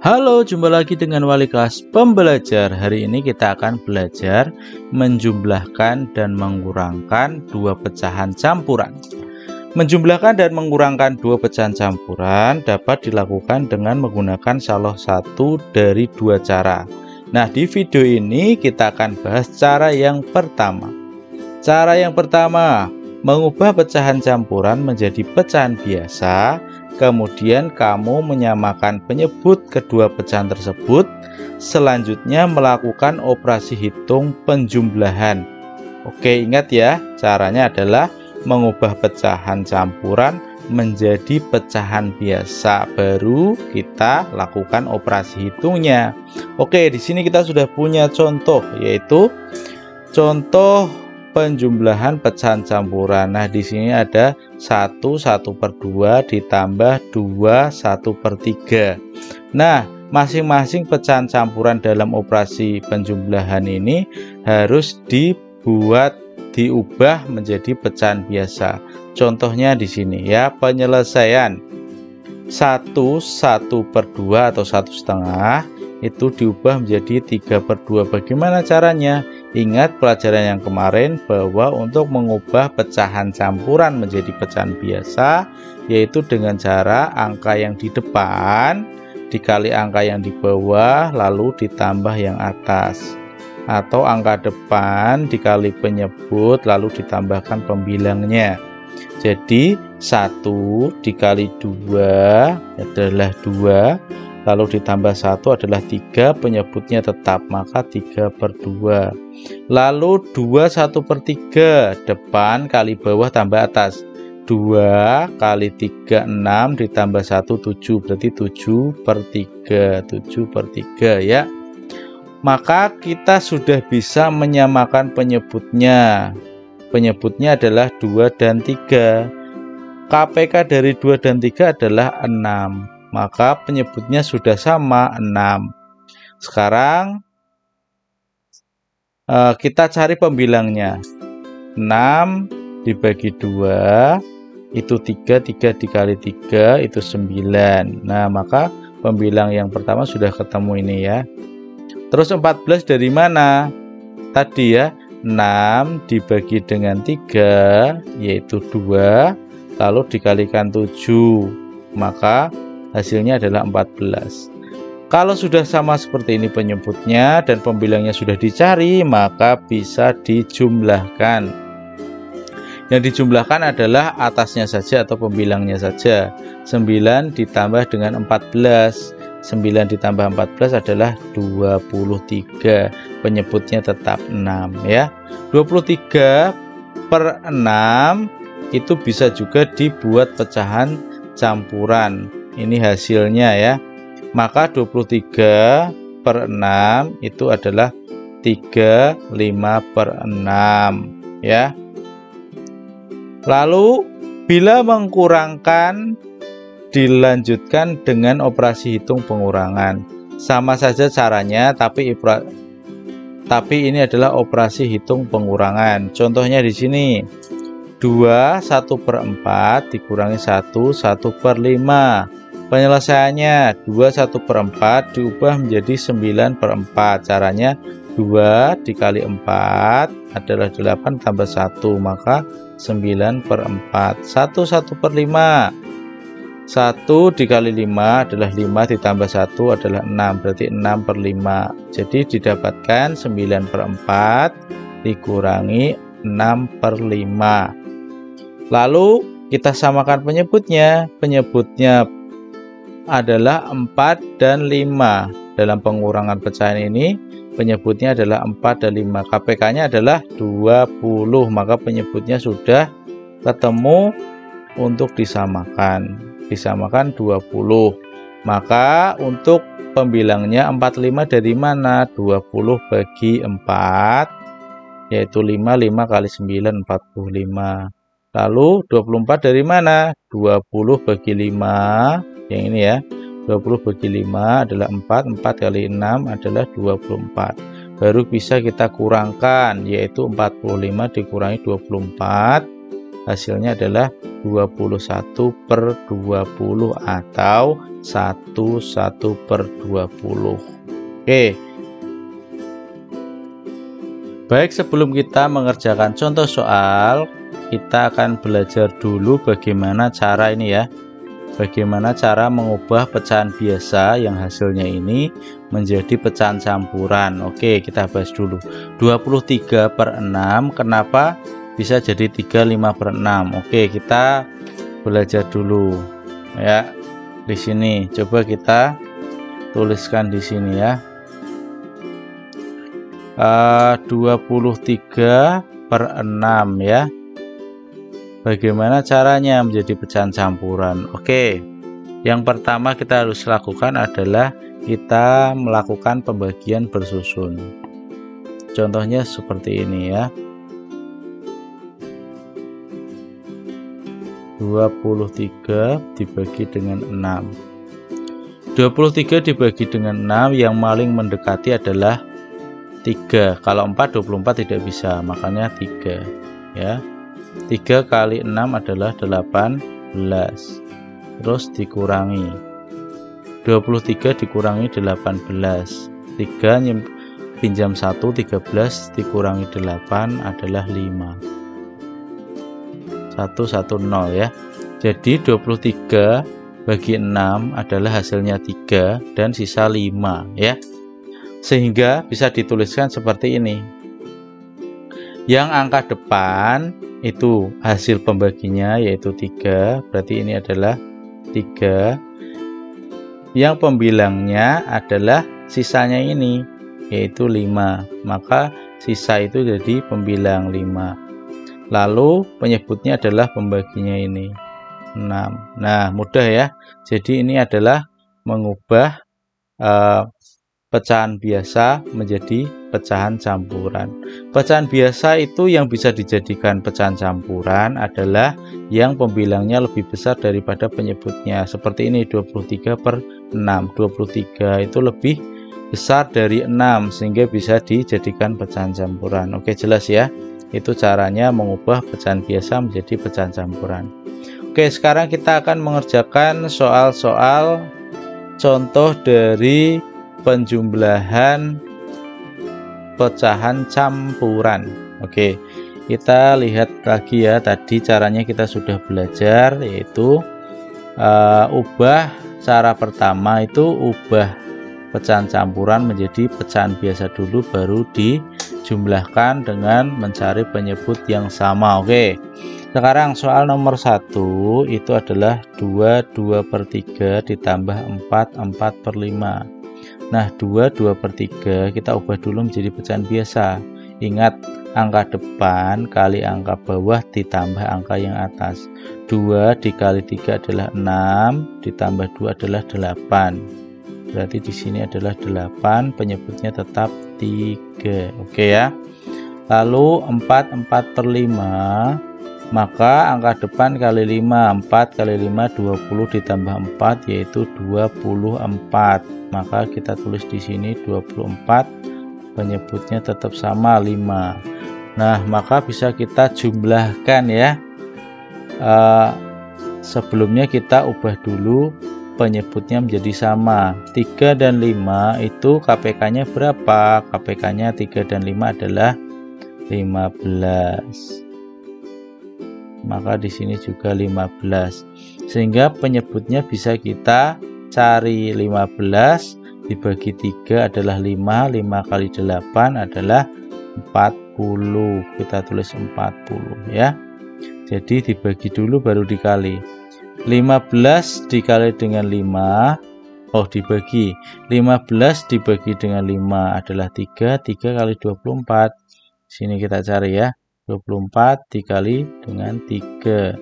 Halo, jumpa lagi dengan wali kelas pembelajar. Hari ini kita akan belajar menjumlahkan dan mengurangkan dua pecahan campuran. Menjumlahkan dan mengurangkan dua pecahan campuran dapat dilakukan dengan menggunakan salah satu dari dua cara. Nah, di video ini kita akan bahas cara yang pertama. Cara yang pertama, mengubah pecahan campuran menjadi pecahan biasa. Kemudian kamu menyamakan penyebut kedua pecahan tersebut. Selanjutnya melakukan operasi hitung penjumlahan. Oke, ingat ya, caranya adalah mengubah pecahan campuran menjadi pecahan biasa. Baru kita lakukan operasi hitungnya. Oke, di sini kita sudah punya contoh, yaitu contoh penjumlahan pecahan campuran. Nah, di sini ada 1/1/2 ditambah 2/1/3. Nah, masing-masing pecahan campuran dalam operasi penjumlahan ini harus diubah menjadi pecahan biasa. Contohnya di sini ya, penyelesaian 1/1/2 atau 1/2 itu diubah menjadi 3/2. Bagaimana caranya? Ingat pelajaran yang kemarin bahwa untuk mengubah pecahan campuran menjadi pecahan biasa, yaitu dengan cara angka yang di depan dikali angka yang di bawah lalu ditambah yang atas, atau angka depan dikali penyebut lalu ditambahkan pembilangnya. Jadi 1 dikali 2 adalah 2, lalu ditambah 1 adalah 3, penyebutnya tetap, maka 3/2. Lalu 2/1/3, depan kali bawah tambah atas. 2 kali 3 6 ditambah 1 7, berarti 7/3. 7/3 ya. Maka kita sudah bisa menyamakan penyebutnya. Penyebutnya adalah 2 dan 3. KPK dari 2 dan 3 adalah 6. Maka penyebutnya sudah sama, 6. Sekarang kita cari pembilangnya. 6 dibagi 2 itu 3, 3 dikali 3 itu 9. Nah, maka pembilang yang pertama sudah ketemu ini ya. Terus 14 dari mana? Tadi ya, 6 dibagi dengan 3 yaitu 2, lalu dikalikan 7, maka hasilnya adalah 14. Kalau sudah sama seperti ini penyebutnya dan pembilangnya sudah dicari, maka bisa dijumlahkan. Yang dijumlahkan adalah atasnya saja atau pembilangnya saja. 9 ditambah dengan 14. 9 ditambah 14 adalah 23. Penyebutnya tetap 6 ya. 23/6 itu bisa juga dibuat pecahan campuran. Ini hasilnya ya. Maka 23/6 itu adalah 35/6 ya. Lalu bila mengkurangkan dilanjutkan dengan operasi hitung pengurangan. Sama saja caranya, tapi ini adalah operasi hitung pengurangan. Contohnya di sini 2/1/4 dikurangi 1/1/5. Penyelesaiannya 2/1/4 diubah menjadi 9/4. Caranya 2 dikali 4 adalah 8 tambah 1, maka 9/4. 1/1/5. 1 dikali 5 adalah 5 ditambah 1 adalah 6, berarti 6/5. Jadi didapatkan 9/4 dikurangi 6/5. Lalu kita samakan penyebutnya. Penyebutnya adalah 4 dan 5. Dalam pengurangan pecahan ini penyebutnya adalah 4 dan 5. KPK-nya adalah 20, maka penyebutnya sudah ketemu untuk disamakan. Disamakan 20. Maka untuk pembilangnya 45 dari mana? 20 bagi 4 yaitu 5. 5 kali 9 45. Lalu 24 dari mana? 20 bagi 5, yang ini ya. 20 bagi 5 adalah 4. 4 kali 6 adalah 24. Baru bisa kita kurangkan, yaitu 45 dikurangi 24 hasilnya adalah 21/20 atau 1/20. Oke. Baik, sebelum kita mengerjakan contoh soal, kita akan belajar dulu bagaimana cara ini ya. Bagaimana cara mengubah pecahan biasa yang hasilnya ini menjadi pecahan campuran. Oke, kita bahas dulu. 23/6 kenapa bisa jadi 35/6? Oke, kita belajar dulu ya. Di sini coba kita tuliskan di sini ya. 23/6 ya. Bagaimana caranya menjadi pecahan campuran? Oke, yang pertama kita harus lakukan adalah kita melakukan pembagian bersusun. Contohnya seperti ini ya. 23 dibagi dengan 6. 23 dibagi dengan 6 yang paling mendekati adalah 3. Kalau 4, 24 tidak bisa, makanya 3 ya. 3 kali 6 adalah 18, terus dikurangi 23 dikurangi 18, 3 pinjam 1, 13 dikurangi 8 adalah 5, 110 ya. Jadi 23 bagi 6 adalah hasilnya 3 dan sisa 5 ya, sehingga bisa dituliskan seperti ini. Yang angka depan itu hasil pembaginya yaitu 3, berarti ini adalah 3. Yang pembilangnya adalah sisanya ini yaitu 5, maka sisa itu jadi pembilang 5. Lalu penyebutnya adalah pembaginya ini 6. Nah, mudah ya. Jadi ini adalah mengubah pecahan biasa menjadi pecahan campuran. Pecahan biasa itu yang bisa dijadikan pecahan campuran adalah yang pembilangnya lebih besar daripada penyebutnya. Seperti ini 23/6. 23 itu lebih besar dari 6 sehingga bisa dijadikan pecahan campuran. Oke, jelas ya. Itu caranya mengubah pecahan biasa menjadi pecahan campuran. Oke, sekarang kita akan mengerjakan soal-soal contoh dari penjumlahan pecahan campuran. Oke, kita lihat lagi ya, tadi caranya kita sudah belajar, yaitu ubah. Cara pertama itu ubah pecahan campuran menjadi pecahan biasa dulu, baru dijumlahkan dengan mencari penyebut yang sama. Oke, sekarang soal nomor 1 itu adalah 2/3 ditambah 4/5. Nah, 2/3 kita ubah dulu menjadi pecahan biasa. Ingat, angka depan kali angka bawah ditambah angka yang atas. 2 dikali 3 adalah 6, ditambah 2 adalah 8. Berarti di sini adalah 8, penyebutnya tetap 3. Oke ya. Lalu 4/5, maka angka depan kali 5, 4 kali 5 20 ditambah 4 yaitu 24. Maka kita tulis di sini 24, penyebutnya tetap sama 5. Nah, maka bisa kita jumlahkan ya. Sebelumnya kita ubah dulu penyebutnya menjadi sama. 3 dan 5 itu KPK-nya berapa? KPK-nya 3 dan 5 adalah 15. Maka di sini juga 15. Sehingga penyebutnya bisa kita cari. 15 dibagi 3 adalah 5, 5 kali 8 adalah 40. Kita tulis 40 ya. Jadi dibagi dulu baru dikali. 15 dikali dengan 5, dibagi. 15 dibagi dengan 5 adalah 3, 3 kali 24. Sini kita cari ya. 24 dikali dengan 3.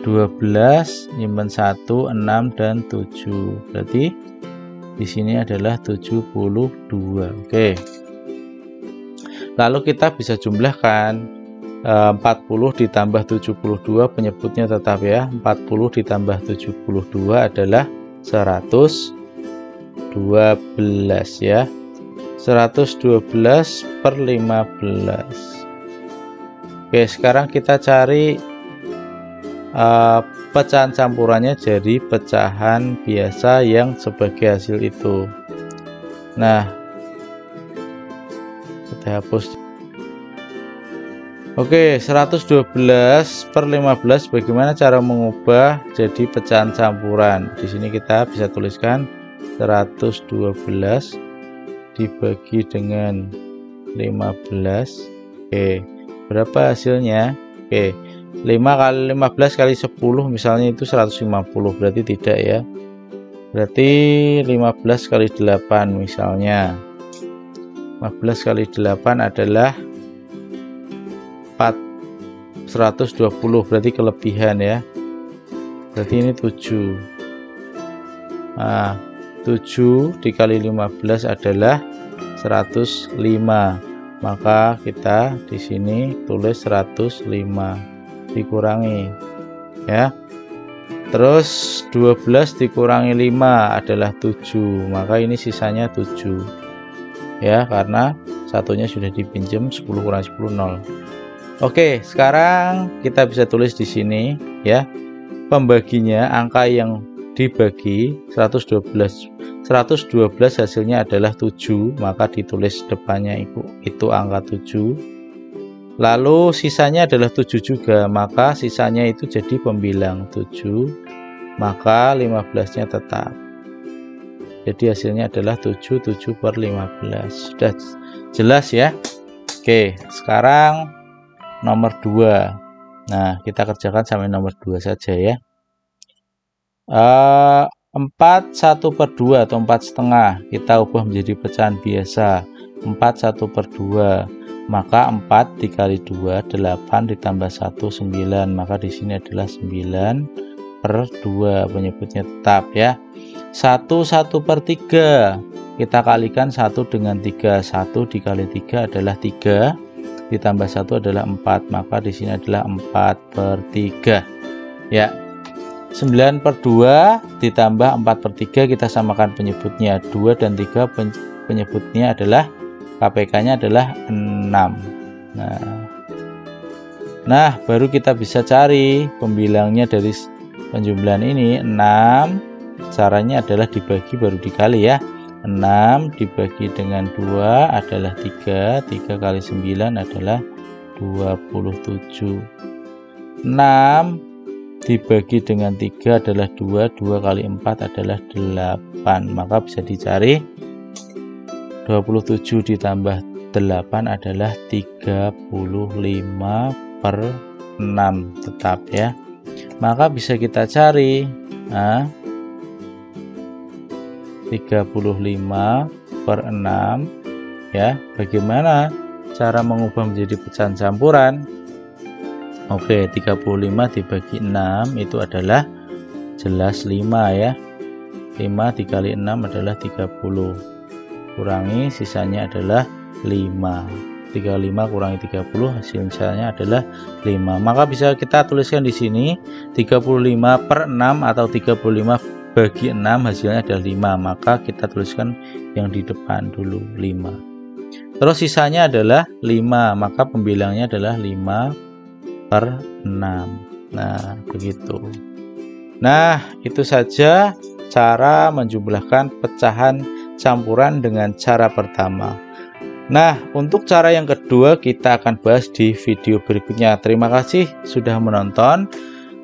12 nyimpen 1, 6 dan 7. Berarti di sini adalah 72. Oke. Lalu kita bisa jumlahkan 40 ditambah 72, penyebutnya tetap ya. 40 ditambah 72 adalah 112 ya. 112/15. Oke, sekarang kita cari pecahan campurannya jadi pecahan biasa yang sebagai hasil itu. Nah, kita hapus. Oke, 112/15 bagaimana cara mengubah jadi pecahan campuran? Di sini kita bisa tuliskan 112 dibagi dengan 15. Oke, berapa hasilnya? Oke, 5 kali 15 kali 10 misalnya itu 150, berarti tidak ya. Berarti 15 kali 8 misalnya. 15 kali 8 adalah 120, berarti kelebihan ya. Berarti ini 7. Nah, 7 dikali 15 adalah 105. Maka kita di sini tulis 105 dikurangi ya. Terus 12 dikurangi 5 adalah 7. Maka ini sisanya 7. Ya, karena satunya sudah dipinjam, 10 kurang 10 0. Oke, sekarang kita bisa tulis di sini ya. Pembaginya, angka yang dibagi 112 hasilnya adalah 7, maka ditulis depannya itu angka 7. Lalu sisanya adalah 7 juga, maka sisanya itu jadi pembilang 7, maka 15-nya tetap. Jadi hasilnya adalah 7/15. Sudah jelas ya. Oke, sekarang nomor 2. Nah, kita kerjakan sampai nomor 2 saja ya. 4 1/2 atau 4,5 kita ubah menjadi pecahan biasa. 4 1/2, maka 4 dikali 2 8 ditambah 1 9, maka di sini adalah 9/2, penyebutnya tetap ya. 1 1/3 kita kalikan 1 dengan 3. 1 dikali 3 adalah 3, ditambah 1 adalah 4, maka di sini adalah 4/3 ya. 9/2 ditambah 4/3 kita samakan penyebutnya. 2 dan 3 penyebutnya adalah KPK nya adalah 6. Nah, baru kita bisa cari pembilangnya dari penjumlahan ini. 6 caranya adalah dibagi baru dikali ya. 6 dibagi dengan 2 adalah 3. 3 kali 9 adalah 27. 6 dibagi dengan 3 adalah 2. 2 kali 4 adalah 8. Maka bisa dicari 27 ditambah 8 adalah 35/6 tetap ya. Maka bisa kita cari 35/6 ya. Bagaimana cara mengubah menjadi pecahan campuran? Oke, 35 dibagi 6 itu adalah jelas 5 ya. 5 dikali 6 adalah 30. Kurangi sisanya adalah 5. 35 kurangi 30 hasilnya adalah 5. Maka bisa kita tuliskan di sini 35/6 atau 35 bagi 6 hasilnya adalah 5. Maka kita tuliskan yang di depan dulu 5. Terus sisanya adalah 5, maka pembilangnya adalah 5/6. Nah, begitu. Nah, itu saja cara menjumlahkan pecahan campuran dengan cara pertama. Nah, untuk cara yang kedua kita akan bahas di video berikutnya. Terima kasih sudah menonton.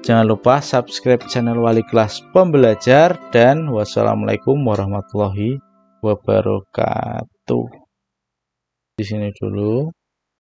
Jangan lupa subscribe channel Wali Kelas Pembelajar, dan wassalamualaikum warahmatullahi wabarakatuh. Di sini dulu.